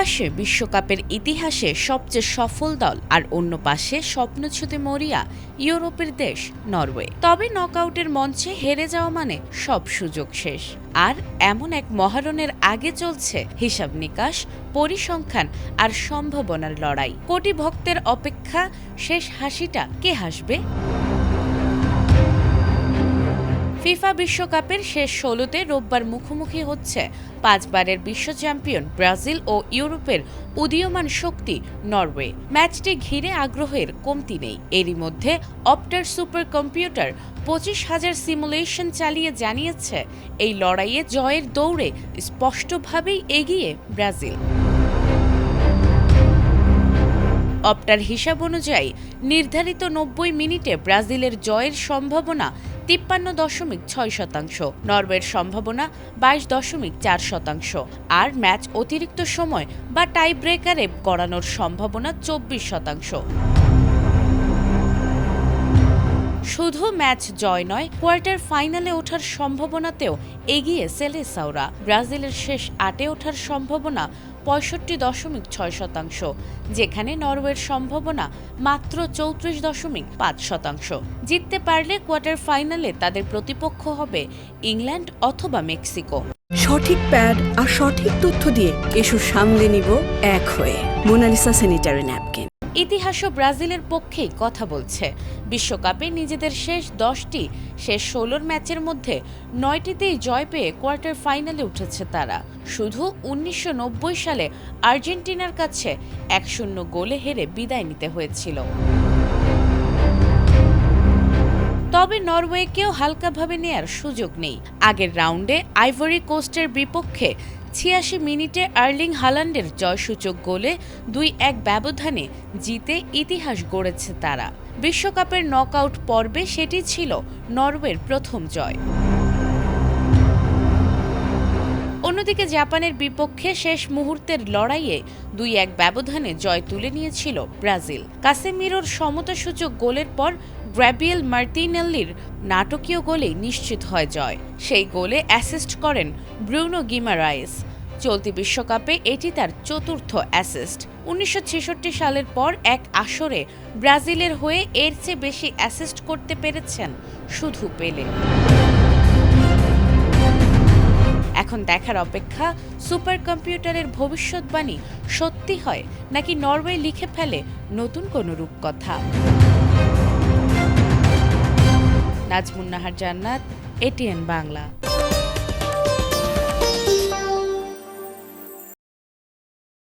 পাশে বিশ্বকাপের ইতিহাসে সবচেয়ে সফল দল আর অন্য পাশে স্বপ্ন ছুঁতে মরিয়া ইউরোপের দেশ নরওয়ে। তবে নকআউটের মঞ্চে হেরে যাওয়া মানে সব সুযোগ শেষ। আর এমন এক মহারণের আগে চলছে হিসাব নিকাশ, পরিসংখ্যান আর সম্ভাবনার লড়াই। কোটি ভক্তের অপেক্ষা শেষ হাসিটা কে হাসবে? ফিফা বিশ্বকাপের শেষ ১৬তে রোববার মুখোমুখি হচ্ছে ৫ বারের বিশ্ব চ্যাম্পিয়ন ব্রাজিল ও ইউরোপের উদীয়মান শক্তি নরওয়ে। ম্যাচটি ঘিরে আগ্রহের কমতি নেই। এরই মধ্যে অপটার সুপার কম্পিউটার ২৫,০০০ সিমুলেশন চালিয়ে জানিয়েছে এই লড়াইয়ে জয়ের দৌড়ে স্পষ্টভাবেই এগিয়ে ব্রাজিল। অপটার হিসাব অনুযায়ী নির্ধারিত ৯০ মিনিটে ব্রাজিলের জয়ের সম্ভাবনা ৫৩.৬%, নরওয়ের সম্ভাবনা ২২.৪%, আর ম্যাচ অতিরিক্ত সময় বা টাই ব্রেকারে গড়ানোর সম্ভাবনা ২৪%। শুধু ম্যাচ জয় নয়, কোয়ার্টার ফাইনালে ওঠার সম্ভাবনাতেও এগিয়ে সেলেসাওরা। ব্রাজিলের শেষ ৮-এ ওঠার সম্ভাবনা ৬৫.৬%, যেখানে নরওয়ের সম্ভাবনা মাত্র ৩৪.৫%। জিততে পারলে কোয়ার্টার ফাইনালে তাদের প্রতিপক্ষ হবে ইংল্যান্ড অথবা মেক্সিকো। সঠিক প্যাড আর সঠিক তথ্য দিয়ে এসব সামলে নিব এক হয়ে। Monalisa sanitary napkin. ইতিহাসও ব্রাজিলের পক্ষেই কথা বলছে। বিশ্বকাপে নিজেদের শেষ ১০টি, শেষ ১৬ ম্যাচের মধ্যে ৯টিতেই জয় পেয়ে কোয়ার্টার ফাইনালে উঠেছে তারা। শুধু ১৯৯০ সালে আর্জেন্টিনার কাছে ১-০ গোলে হেরে বিদায় নিতে হয়েছিল। তবে নরওয়েকেও হালকাভাবে নেয়ার সুযোগ নেই। আগের রাউন্ডে আইভরি কোস্টের বিপক্ষে ৮৬ মিনিটে আর্লিং হালান্ডের জয়সূচক গোলে ২-১ ব্যবধানে জিতে ইতিহাস গড়েছে তারা। বিশ্বকাপের নকআউট পর্বে সেটি ছিল নরওয়ের প্রথম জয়। অন্যদিকে জাপানের বিপক্ষে শেষ মুহূর্তের লড়াইয়ে ২-১ ব্যবধানে জয় তুলে নিয়েছিল ব্রাজিল। কাসেমিরোর সমতাসূচক গোলের পর গ্যাব্রিয়েল মার্তিনেল্লির নাটকীয় গোলেই নিশ্চিত হয় জয়। সেই গোলে অ্যাসিস্ট করেন ব্রুনো গিমারায়েস। চলতি বিশ্বকাপে এটি তার চতুর্থ অ্যাসিস্ট। ১৯৬৬ সালের পর এক আসরে ব্রাজিলের হয়ে এর চেয়ে বেশি অ্যাসিস্ট করতে পেরেছেন শুধু পেলে। এখন দেখার অপেক্ষা সুপার কম্পিউটারের ভবিষ্যৎবাণী সত্যি হয় নাকি নরওয়ে লিখে ফেলে নতুন কোনো রূপকথা। নাজমুন নাহার জান্নাত, এটিএন বাংলা।